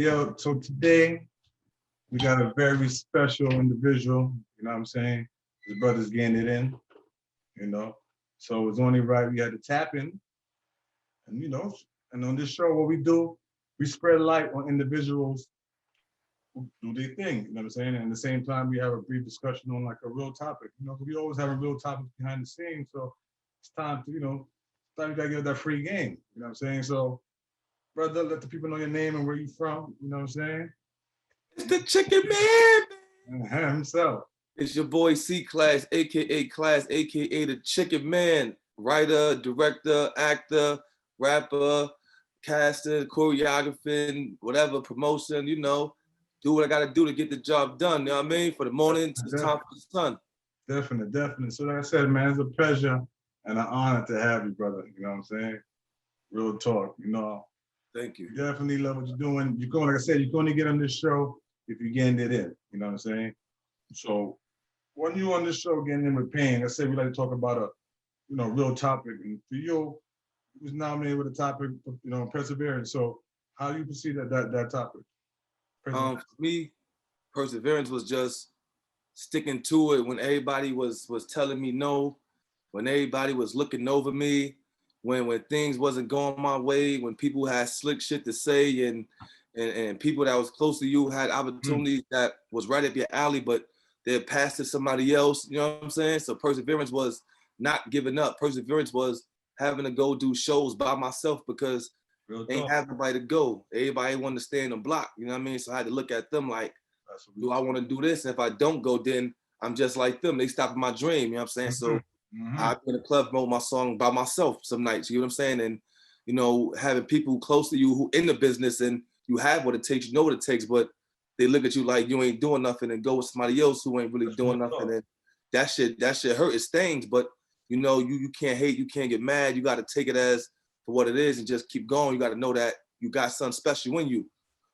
yo, so today we got a very special individual, you know what I'm saying? His brother's getting it in, you know? So it's only right we had to tap in. And, you know, and on this show, what we do, we spread light on individuals who do their thing, you know what I'm saying? And at the same time, we have a brief discussion on like a real topic. You know, we always have a real topic behind the scenes. So it's time to, you know, it's time you gotta get that free game, you know what I'm saying? So, brother, let the people know your name and where you from, you know what I'm saying? It's the Chicken Man. Himself. It's your boy C-Class, aka Class, aka the Chicken Man. Writer, director, actor, rapper, caster, choreographing, whatever, promotion, you know. Do what I gotta do to get the job done, you know what I mean? For the morning to the time for the sun. Definitely. So like I said, man, it's a pleasure and an honor to have you, brother. You know what I'm saying? Real talk, you know. Thank you. Definitely love what you're doing. You're going, like I said, you're going to get on this show if you're getting it in. You know what I'm saying? So when you on this show getting in with Payne, I said we like to talk about a, you know, real topic. And for you was nominated with a topic, you know, perseverance. So how do you perceive that topic? For me, perseverance was just sticking to it when everybody was telling me no, when everybody was looking over me, when things wasn't going my way, when people had slick shit to say and people that was close to you had opportunities that was right up your alley, but they passed to somebody else, you know what I'm saying? So perseverance was not giving up. Perseverance was having to go do shows by myself because ain't have nobody to go. Everybody wanted to stay in the block, you know what I mean? So I had to look at them like, do I want to do this? And if I don't go, then I'm just like them. They stopped my dream, you know what I'm saying? So I've been in the club promote my song by myself some nights, you know what I'm saying? And, you know, having people close to you who in the business and you have what it takes, you know what it takes, but they look at you like you ain't doing nothing and go with somebody else who ain't really doing nothing. And that shit hurt, it stings, but you know, you can't hate, you can't get mad. You got to take it as for what it is and just keep going. You got to know that you got something special in you.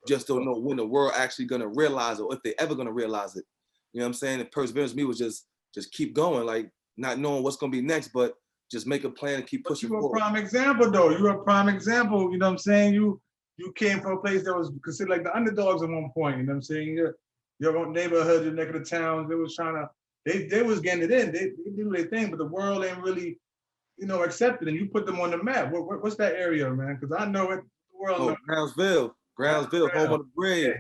Just don't know when the world actually gonna realize it or if they ever gonna realize it. You know what I'm saying? And perseverance to me was just keep going, like not knowing what's gonna be next, but just make a plan and keep pushing forward. You're a prime example though. You're a prime example, you know what I'm saying? You came from a place that was considered like the underdogs at one point, you know what I'm saying? Your neighborhood, your neck of the towns, they was trying to, they was getting it in. They do their thing, but the world ain't really, you know, accepted, and you put them on the map. What's that area, man? Because I know it, the world. Brownsville, home of the brave.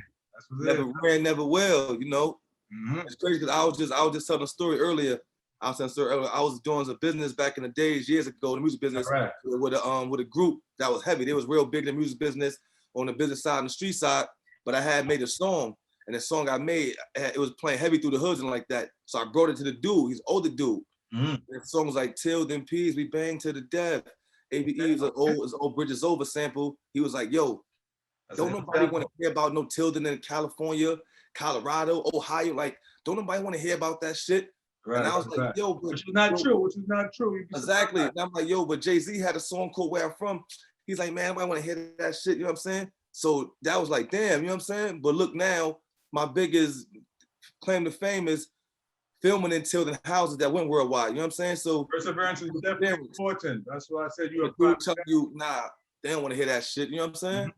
Never ran, never will, you know. It's crazy because I was just telling a story earlier. I was doing a business back in the days, years ago, the music business, with a group that was heavy. They was real big in the music business on the business side and the street side, but I had made a song, and the song I made, it was playing heavy through the hoods and like that. So I brought it to the dude, he's an older dude. The song was like, till them peas, we bang to the death. ABE was an old Bridges Over sample. He was like, yo, don't nobody want to hear about no Tilden in California, Colorado, Ohio. Like, don't nobody want to hear about that shit. Right, and I was like, yo, which is not true. Exactly. And I'm like, yo, but Jay-Z had a song called Where I'm From. He's like, man, I want to hear that shit, you know what I'm saying? So that was like, damn, you know what I'm saying? But look now, my biggest claim to fame is filming in Tilden houses that went worldwide, you know what I'm saying? So perseverance is definitely important. That's why I said you tell you, nah, they don't want to hear that shit, you know what I'm saying?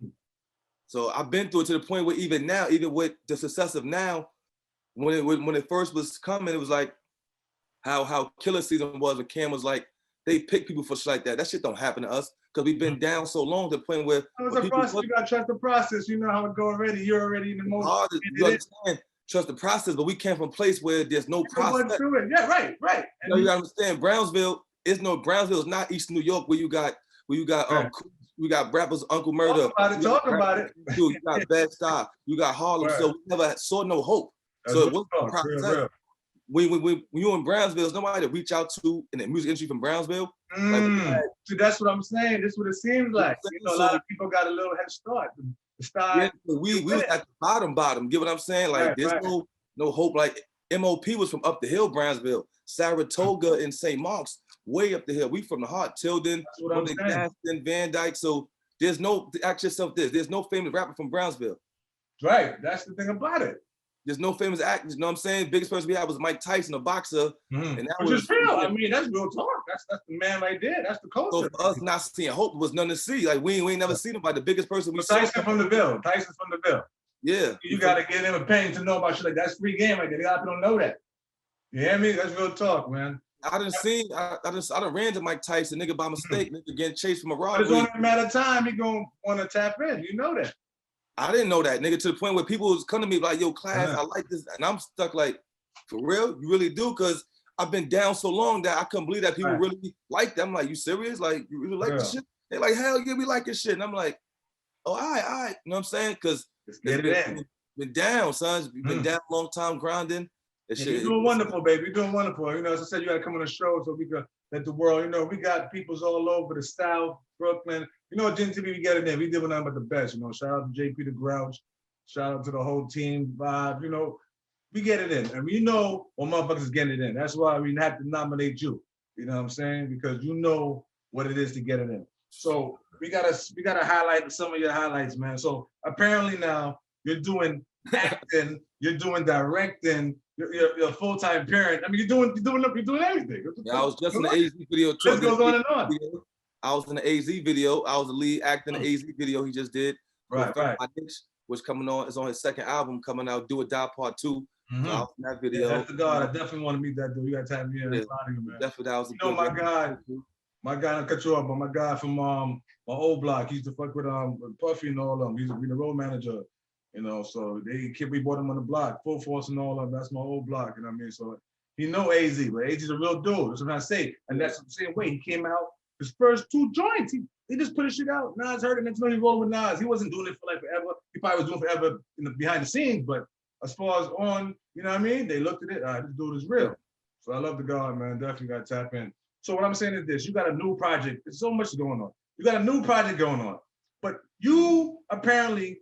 So I've been through it to the point where even now, even with the success of now, when it first was coming, it was like how Killer Season was, when Cam was like, they pick people for shit like that. That shit don't happen to us because we've been down so long to the point where it's a process. You gotta trust the process. You know how it go already. You're already in the most. You understand? Trust the process, but we came from a place where there's no process. Yeah, right. You know, you gotta understand, Brownsville is not East New York where you got we got rappers, Uncle Murder. Talk about it. You got Bed-Stuy, you got Harlem. So we never saw no hope. So it wasn't a process. When you in Brownsville, there's nobody to reach out to in the music industry from Brownsville. See, that's what I'm saying. This is what it seems like. You know, a lot of people got a little head start. We was at the bottom. Get what I'm saying? Like there's no hope. Like MOP was from up the hill, Brownsville, Saratoga, and St. Mark's, way up the hill. We from the heart, Tilden, Gaston, Van Dyke. So there's no, ask yourself this, there's no famous rapper from Brownsville. Right, that's the thing about it. There's no famous actors. You know what I'm saying? Biggest person we had was Mike Tyson, a boxer, and that which is real. I mean, that's real talk. That's the man right there. That's the culture. So for us not seeing Hope was nothing to see. Like we ain't never seen him. Like the biggest person we saw. Tyson from the Ville. Tyson's from the Ville. Yeah. You gotta get him a Payne to know about shit like that's free game right there. A lot of people don't know that. You hear me? That's real talk, man. I done ran to Mike Tyson, nigga, by mistake, nigga getting chased from a But robbery. it's only a matter of time. He gonna want to tap in. You know that. I didn't know that, nigga, to the point where people was coming to me like, yo, class, I like this. And I'm stuck like, for real? You really do? Because I've been down so long that I couldn't believe that people really like that. I'm like, you serious? Like, you really like this shit? They're like, hell yeah, we like this shit. And I'm like, oh, all right. You know what I'm saying? Because it's been down, son. We've been down a long time grinding. You're doing wonderful, baby. You're doing wonderful. You know, as I said, you got to come on the show so we can let the world, you know, we got peoples all over the South, Brooklyn. You know, Gen TV, we get it in. We did nothing but the best, you know. Shout out to JP the Grouch. Shout out to the whole team, Bob. You know, we get it in. And we know what motherfuckers is getting it in. That's why we have to nominate you. You know what I'm saying? Because you know what it is to get it in. So we gotta highlight some of your highlights, man. So apparently now you're doing acting, you're doing directing, you're a full-time parent. I mean, you're doing everything. Yeah, I was just in the AZ video too. This goes on and on. I was in the AZ video. I was the lead actor in the AZ video he just did. Right. Which coming on is on his second album coming out, Do or Die Part 2. So I was in that video. Yeah, that's the God. I definitely want to meet that dude. You got to have me in. Man. Definitely, that was a good my guy, I cut you off, but my guy from my old block, he used to fuck with Puffy and all of them. He used to be the road manager. You know, so we bought him on the block, Full Force and all of them. That's my old block, you know what I mean? So he know AZ, but AZ's a real dude. That's what I say. And that's the same way. He came out, his first 2 joints, he just put his shit out. Nas heard it, next thing he rolling with Nas. He wasn't doing it for like forever. He probably was doing forever behind the scenes, but as far as on, you know what I mean? They looked at it, this dude is real. So I love the God, man. Definitely got to tap in. So what I'm saying is this, you got a new project. There's so much going on. You got a new project going on, but you apparently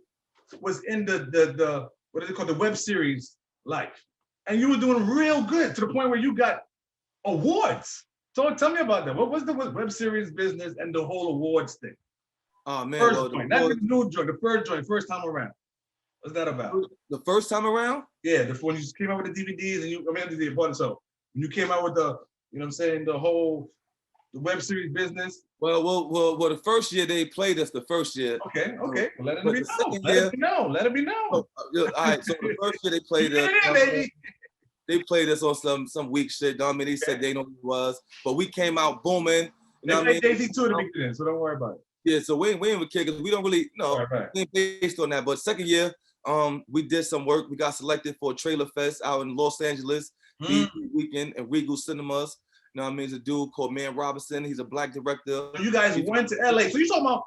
was in the what is it called, the web series Life, and you were doing real good to the point where you got awards. So tell me about that. What was the web series business and the whole awards thing? Oh man, first joint, not the new joint, the first joint, first time around. What's that about? The first time around? Yeah, when you came out with the DVDs and when you came out with the, you know what I'm saying, the web series business. Well, the first year they played us. The first year. Okay. Well, let it be known. Let it be known. All right. So the first year they played us. They played us on some weak shit. I mean, they said they know who it was, but we came out booming. You know what I mean? Jay-Z too to beginning, so don't worry about it. Yeah. So we ain't with kids because we don't really ain't based on that. But second year, we did some work. We got selected for a trailer fest out in Los Angeles, weekend at Regal Cinemas. You know what I mean? It's a dude called Man Robinson. He's a black director. So you guys went to LA. So you talking about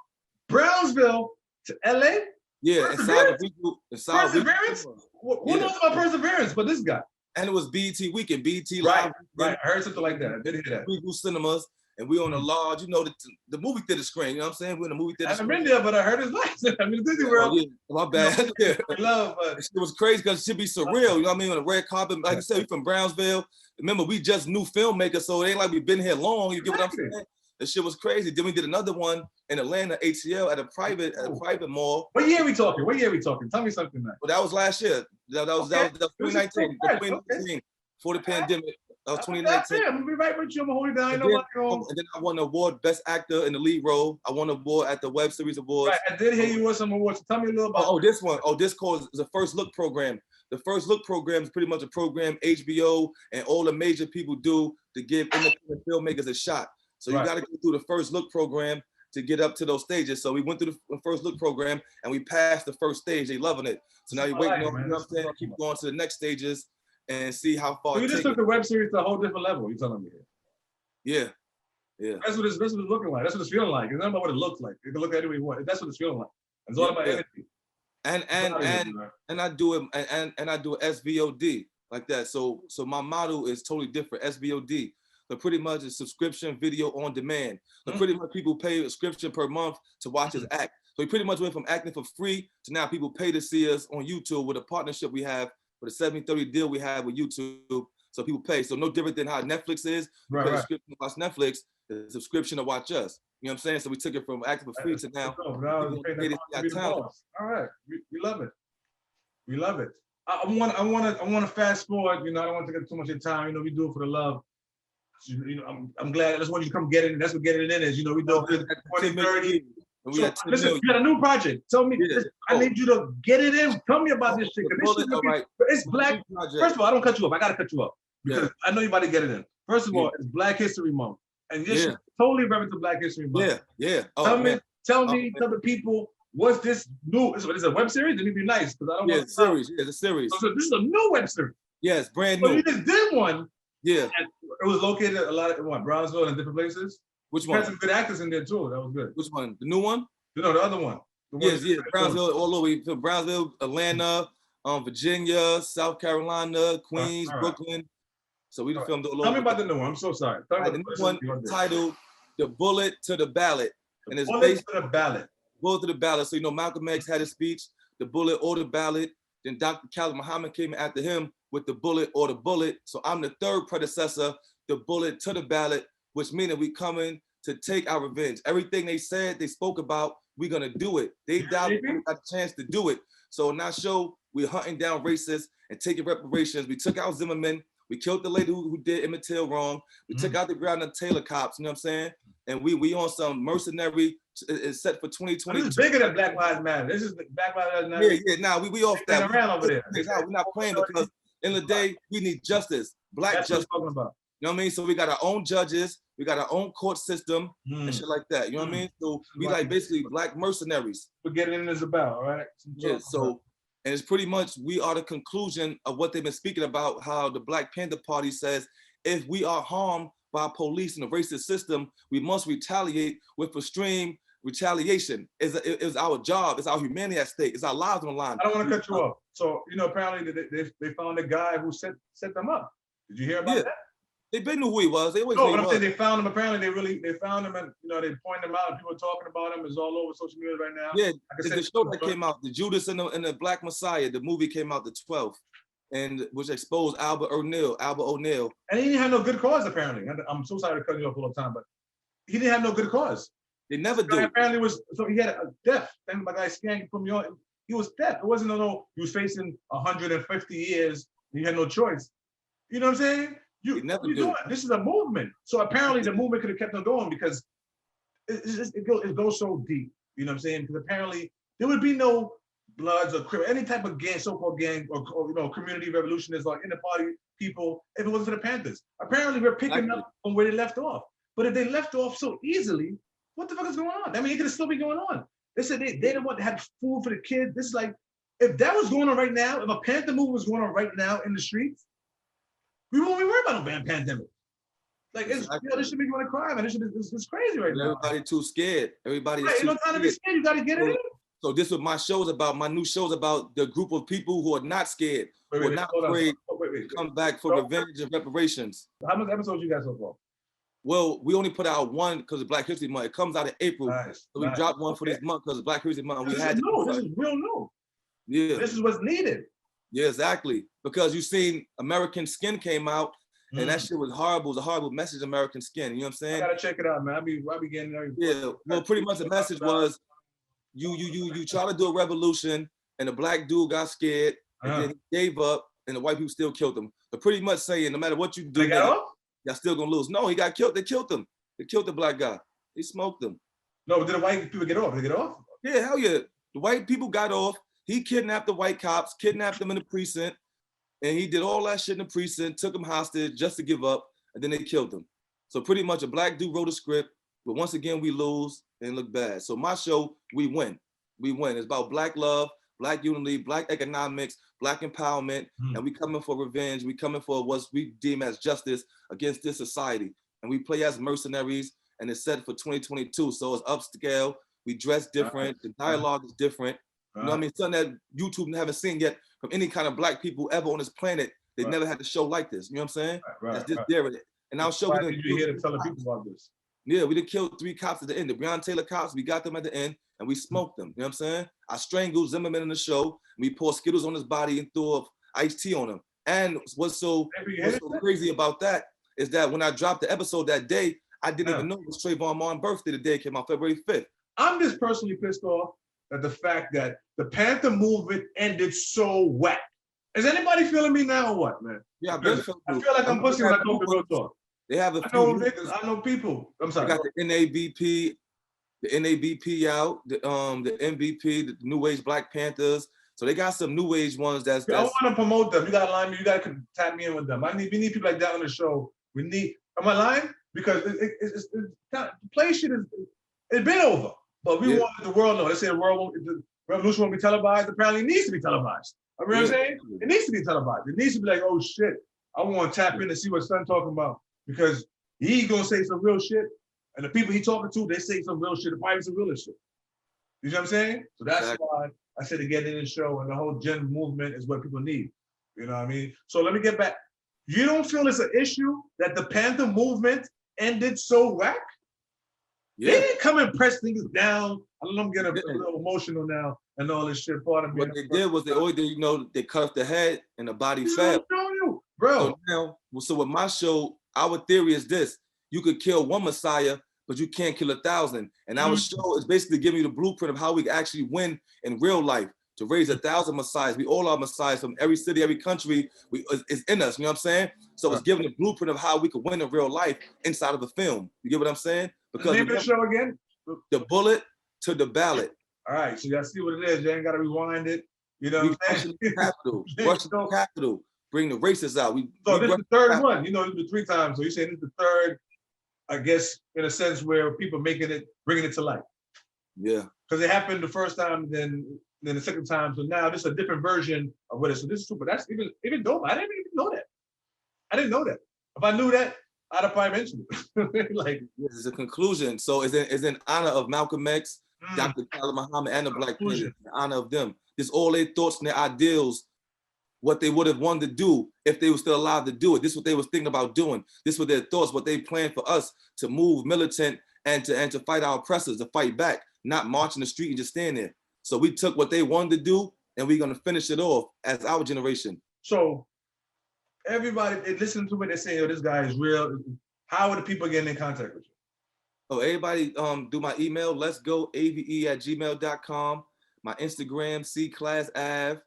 Brownsville to LA? Yeah, inside Regal. Perseverance? Who knows about Perseverance but this guy? And it was BET weekend, BET Live. Right. I heard something like that. I did hear that. Regal Cinemas. And we on a large, you know, the movie theater screen. You know what I'm saying? We're in the movie theater. I haven't been there, but I heard it's nice. I mean, Disney World. Oh, yeah. My bad. Yeah. It was crazy because it should be surreal. You know what I mean? On the red carpet. Like I said, we from Brownsville. Remember, we just new filmmakers, so it ain't like we've been here long. You get what I'm saying? The shit was crazy. Then we did another one in Atlanta, ATL, at a private mall. What year are we talking? Tell me something now. Well, that was last year. That was 2019. 2019 for the pandemic. That was 2019. I'm gonna be right with you. I'm gonna hold it down. And then I won the award, Best Actor in the Lead Role. I won the award at the Web Series Awards. Right, I did hear you won some awards. Tell me a little about. This one. This called the First Look program. The First Look program is pretty much a program HBO and all the major people do to give independent filmmakers a shot. So you got to go through the First Look program to get up to those stages. So we went through the First Look program and we passed the first stage. They loving it. So now you're waiting on, you know what I'm saying? Keep going to the next stages and see how far. So you just took the web series to a whole different level. You telling me? Yeah. That's what it's looking like. That's what it's feeling like. It's not about what it looks like. You can look at it any way you want. That's what it's feeling like. It's all about energy. And I do it and I do SVOD like that. So my model is totally different. SVOD. But pretty much it's subscription video on demand. But pretty much people pay a subscription per month to watch us act. So we pretty much went from acting for free to now people pay to see us on YouTube with a partnership we have with a 70-30 deal we have with YouTube. So people pay. So no different than how Netflix is. You pay a subscription to watch Netflix, the subscription to watch us. You know what I'm saying? So we took it from acting for free to now. All right. We love it. We love it. I want to fast forward. You know, I don't want to take too much of your time. You know, we do it for the love. You know, I'm glad. That's what you come get it. That's what getting it in is. You know, we do it for 20, 30. So listen, you got a new project. Tell me, I need you to get it in. Tell me about this shit. It's black. First of all, I don't cut you off. I gotta cut you off because I know you about to get it in. First of all, it's Black History Month, and you're totally relevant to Black History Month. Tell the people, what's this new? Is it a web series? It need to be nice because I don't. It's a series. It's a series. So this is a new web series. Yes, brand new. So you just did one. Yeah. It was located a lot of Brownsville and different places. Which one? Had some good actors in there too. That was good. Which one? The new one? No, the other one. Yes. Brownsville, all the way to Brownsville, Atlanta, Virginia, South Carolina, Queens, Brooklyn. So we filmed all over. Tell me about the new one. I'm so sorry. The new one titled "The Bullet to the Ballot," and it's based to the ballot. Bullet to the ballot. So you know, Malcolm X had a speech, "The Bullet or the Ballot." Then Dr. Khalid Muhammad came after him with "The Bullet or the Bullet." So I'm the third predecessor, "The Bullet to the Ballot," which means that we coming to take our revenge. Everything they said, they spoke about, we're gonna do it. They died, we got a chance to do it. So in our show, we're hunting down racists and taking reparations. We took out Zimmerman. We killed the lady who did Emmett Till wrong. We took out the Breonna Taylor cops, you know what I'm saying? And we on some mercenary, it's set for 2020. This is bigger than Black Lives Matter. This is Black Lives Matter. Yeah, we off that. Around over there. We're not playing because in the day, we need justice, Black That's justice. What I'm talking about. You know what I mean? So we got our own judges, we got our own court system and shit like that. You know what I mean? So we like basically Black mercenaries. What getting in is about, all right? Yeah, so, and it's pretty much, we are the conclusion of what they've been speaking about, how the Black Panther Party says, if we are harmed by police and the racist system, we must retaliate with extreme retaliation. It's our job, it's our humanity at stake, it's our lives on the line. I don't want to cut you off. So, you know, apparently they found a guy who set them up. Did you hear about that? They knew who he was. They always knew. But I'm saying they found him. Apparently, they found him, and you know they pointed him out. And people are talking about him. It's all over social media right now. Yeah, the show that came out, the Judas and the Black Messiah, the movie came out the 12th, and which exposed Albert O'Neill. And he didn't have no good cause. Apparently, I'm so sorry to cut you off all the time, but he didn't have no good cause. They never do. Apparently, he had a death. And my guy Skank from your, he was deaf. It wasn't he was facing 150 years. And he had no choice. You know what I'm saying? This is a movement. So apparently the movement could have kept on going because it goes so deep. You know what I'm saying? Because apparently there would be no Bloods or any type of gang, so-called gang or you know, community revolutionists or inner party people if it wasn't for the Panthers. Apparently we're picking up from where they left off. But if they left off so easily, what the fuck is going on? I mean, it could still be going on. They said they didn't want to have food for the kids. This is like, if that was going on right now, if a Panther movement was going on right now in the streets, we won't be worried about no pandemic. Like, this should be going to cry, man. This is crazy right now. Everybody too scared. Everybody is too scared. Time to be scared. You got to get it in. So this is what my show's about. My new show's about the group of people who are not scared, who are not afraid to come back for revenge and reparations. How many episodes you got so far? Well, we only put out one because of Black History Month. It comes out in April. So we dropped one for this month because of Black History Month. This is real new. Yeah. This is what's needed. Yeah, exactly. Because you seen American Skin came out, and that shit was horrible. It was a horrible message, American Skin. You know what I'm saying? I gotta check it out, man. I be getting there. Yeah. Well, pretty much the message was, you try to do a revolution, and the black dude got scared, and then he gave up, and the white people still killed him. But pretty much saying, no matter what you do, y'all still gonna lose. No, he got killed. They killed him. They killed the black guy. They smoked him. No, but did the white people get off? Did they get off? Yeah, hell yeah. The white people got off. He kidnapped the white cops, kidnapped them in the precinct, and he did all that shit in the precinct, took them hostage just to give up, and then they killed him. So pretty much a black dude wrote a script, but once again, we lose and look bad. So my show, we win. We win. It's about black love, black unity, black economics, black empowerment, and we coming for revenge. We coming for what we deem as justice against this society. And we play as mercenaries, and it's set for 2022. So it's upscale. We dress different. The dialogue is different. You know what I mean? Something that YouTube haven't seen yet from any kind of black people ever on this planet. They've never had a show like this. You know what I'm saying? That's just there. And our show. Why did you here to tell the people about this? Yeah, we did kill 3 cops at the end. The Breonna Taylor cops, we got them at the end and we smoked them. You know what I'm saying? I strangled Zimmerman in the show. We poured Skittles on his body and threw iced tea on him. And what's so crazy about that is that when I dropped the episode that day, I didn't even know it was Trayvon Martin's birthday. The day it came out, February 5th. I'm just personally pissed off at the fact that the Panther movement ended so whack. Is anybody feeling me now or what, man? Yeah, I've been Because feeling I you. feel like I'm pussy when I talk the real talk. They have a I few know movements. niggas, I know people. I'm They sorry. got the NABP out, the MVP, the New Age Black Panthers. So they got some New Age ones that's I want to promote them. You got to line me. You got to tap me in with them. We need people like that on the show. We need. Am I lying? Because it's the play shit is it's been over. But we wanted the world to know. They say the revolution won't be televised. Apparently, it needs to be televised. You know what I'm saying? It needs to be televised. It needs to be like, oh shit, I want to tap in and see what Son talking about because he's gonna say some real shit, and the people he talking to, they say some real shit. It probably some real shit. You know what I'm saying? So that's why I said to get in the show, and the whole gen movement is what people need. You know what I mean? So let me get back. You don't feel it's an issue that the Panther movement ended so whack? Yeah. They didn't come and press niggas down. I don't know, I'm getting a little emotional now and all this shit. Part of me. What they did was they always did, they cut off the head and the body fell. Bro. So now, so with my show, our theory is this: you could kill one Messiah, but you can't kill 1,000. And our show is basically giving you the blueprint of how we can actually win in real life to raise 1,000 Messiahs. We all are Messiahs from every city, every country. It's in us. You know what I'm saying? So it's giving the blueprint of how we could win in real life inside of the film. You get what I'm saying? Because name of the show again? The Bullet to the Ballot. All right, so y'all see what it is. You ain't got to rewind it. You know what I'm saying? Rushing the capital. Bring the racists out. So this is the third one. You know, this is the 3 times. So you're saying this is the third, I guess, in a sense where people bringing it to life. Yeah. Because it happened the first time, then the second time. So now this is a different version of what it is. So this is super. That's even dope. I didn't even know that. I didn't know that. If I knew that, I'd have probably mentioned it. Like, this is a conclusion. So it's in honor of Malcolm X, Dr. Khalid Muhammad, and the Black Panthers. In honor of them. This all their thoughts and their ideals, what they would have wanted to do if they were still alive to do it. This is what they was thinking about doing. This were their thoughts, what they planned for us to move militant and to fight our oppressors, to fight back, not march in the street and just stand there. So we took what they wanted to do and we're gonna finish it off as our generation. So everybody, they listen to me, they say, yo, this guy is real. How are the people getting in contact with you? Oh, everybody do my email, let's go ave@gmail.com, my Instagram, C-Class-Av,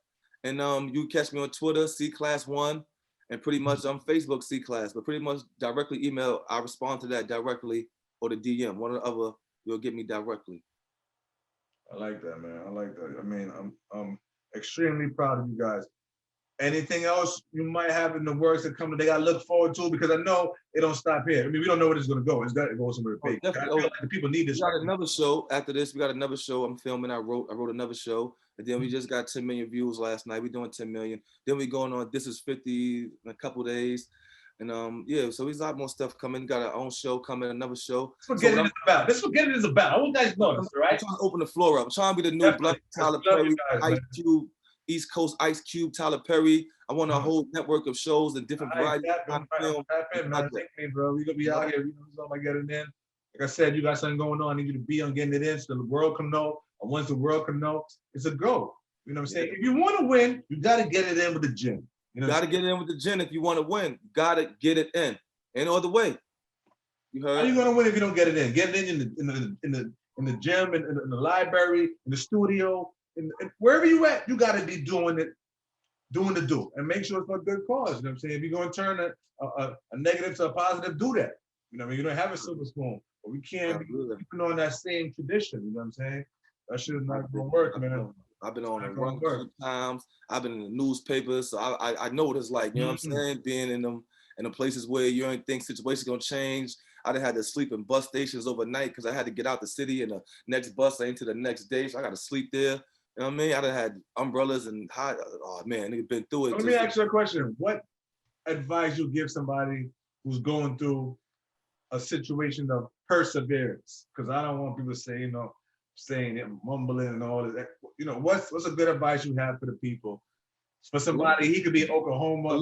and you catch me on Twitter, C-Class1, and pretty much on Facebook, C-Class, but pretty much directly email, I respond to that directly, or the DM, one or the other, you'll get me directly. I like that, man. I like that. I mean, I'm extremely proud of you guys. Anything else you might have in the works that come that they gotta look forward to? Because I know it don't stop here. I mean, we don't know where it's gonna go. It's got to go somewhere big. I feel like the people need this. We got another show after this. We got another show I'm filming. I wrote another show, and then we just got 10 million views last night. We're doing 10 million. Then we going on This Is 50 in a couple days. And yeah, so there's a lot more stuff coming. Got our own show coming, another show. That's what Get It is about. That's what Get It is about. I want you guys to know this, right? I'm trying to open the floor up. I'm trying to be the new Black Tyler Perry, Ice Cube, East Coast Ice Cube, Tyler Perry. I want a whole network of shows and different varieties. Tap in, man. Thank me, bro. We gonna be out here. We know something like getting in. Like I said, you got something going on. I need you to be on getting it in so the world can know. And once the world can know, it's a go. You know what I'm saying? If you want to win, you got to get it in with the gym. You got to get it in with the gym if you want to win. You got to get it in. Ain't no other way. You heard? How you gonna win if you don't get it in? Get it in the gym, in the library, in the studio, in wherever you at. You got to be doing it. Doing the do and make sure it's for a good cause. You know what I'm saying? If you're going to turn a negative to a positive, do that. You know what I mean? You don't have a silver spoon, but we can't be keeping on that same tradition. You know what I'm saying? That shit is not going to work, man. I've been on the run a few times. I've been in the newspapers, so I know what it's like. You know what I'm saying? Being in the places where you don't think situations gonna change. I done had to sleep in bus stations overnight because I had to get out the city and the next bus into the next day, so I got to sleep there. You know what I mean? I done had umbrellas and hot. Oh man, nigga been through it. Let me ask you a question. What advice you give somebody who's going through a situation of perseverance? Because I don't want people to say, saying it, mumbling and all of that. You know, what's a good advice you have for the people? For somebody, he could be in Oklahoma. As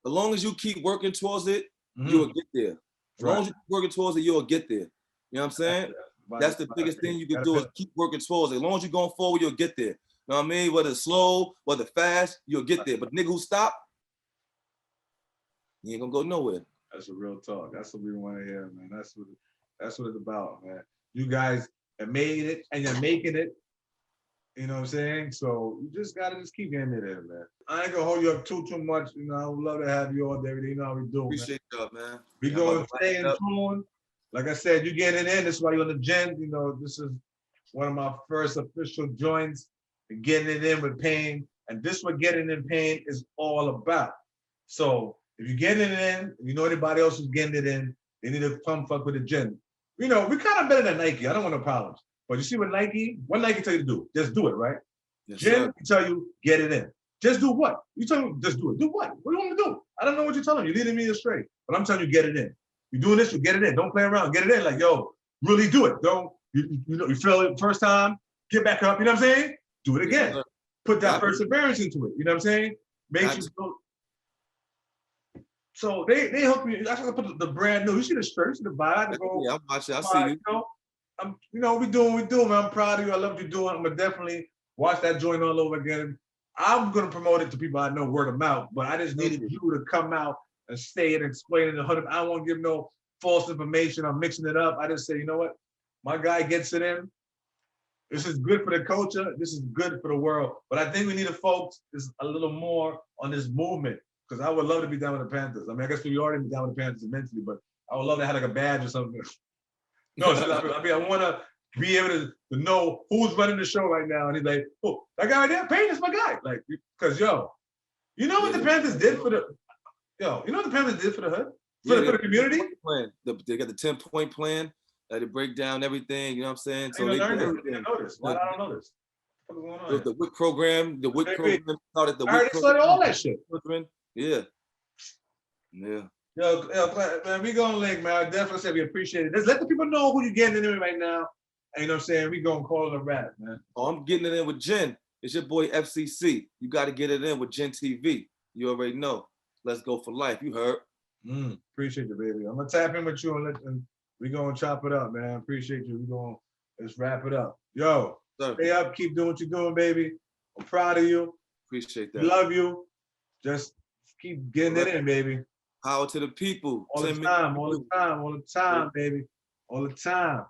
long as you keep working towards it, you'll get there. As long as you keep working towards it, you'll get there. You know what I'm saying? That's the biggest thing you can do is keep working towards it. As long as you're going forward, you'll get there. You know what I mean? Whether it's slow, whether fast, you'll get there. But nigga who stop, you ain't gonna go nowhere. That's a real talk. That's what we want to hear, man. That's what it's about, man. You guys have made it and you're making it. You know what I'm saying? So you just gotta just keep getting it in, man. I ain't gonna hold you up too much. You know, I would love to have you all day. You know how we do, man. Appreciate y'all, man. We Yeah, I'm about gonna to wrap stay it in up. tune. Like I said, you getting in. This is why you're on the gym. You know, this is one of my first official joints. Getting it in with Payne, and this is what getting in Payne is all about. So if you're getting it in, you know anybody else who's getting it in, they need to come fuck with the gym. You know, we kind of better than Nike. I don't want no problems. But you see what Nike tell you to do? Just do it, right? Yes, Gym, sir. we tell you, get it in. Just do what? You tell me, just do it. Do what? What do you want to do? I don't know what you're telling me. You're leading me astray. But I'm telling you, get it in. You're doing this, you get it in. Don't play around. Get it in. Like, yo, really do it. Don't, you know, you fail it first time, get back up. You know what I'm saying? Do it again. Yes, Put that Got it. perseverance into it. You know what I'm saying? Make Got you you. go. So they helped me. That's why I put the brand new. You see the shirt, you see the vibe. Yeah, I'm watching. I see you. You know, you know, we doing what we do, man. I'm proud of you. I love what you're doing. I'm gonna definitely watch that joint all over again. I'm gonna promote it to people I know word of mouth, but I just needed you to come out and say it and explain it 100. I don't want to give no false information. I'm mixing it up. I just say, you know what? My guy gets it in. This is good for the culture. This is good for the world. But I think we need to focus a little more on this movement, because I would love to be down with the Panthers. I mean, I guess we already be down with the Panthers mentally, but I would love to have like a badge or something. No, I mean, I want to be able to know who's running the show right now. And he's like, oh, that guy right there, Payne is my guy. Like, because yo, you know what the Panthers did for the, you know what the Panthers did for the hood? For the community? They got the 10-point plan. They break down everything, you know what I'm saying? So they I didn't know this. Why I don't know this? What's going on? The WIC program, started the I heard WIC they started all that shit. Yeah. Yeah. Yo, man, we gonna link, man. I definitely say we appreciate it. Just let the people know who you're getting into right now. And you know what I'm saying? We gonna call it a wrap, man. Oh, I'm getting it in with Jen. It's your boy FCC. You got to get it in with Jen TV. You already know. Let's go for life. You heard. Appreciate you, baby. I'm gonna tap in with you and we gonna chop it up, man. Appreciate you. We gonna let's wrap it up. Yo, stay up, keep doing what you're doing, baby. I'm proud of you. Appreciate that. Love you. Just keep getting it in, baby. Power to the people. All the time, all the time, all the time, baby. All the time.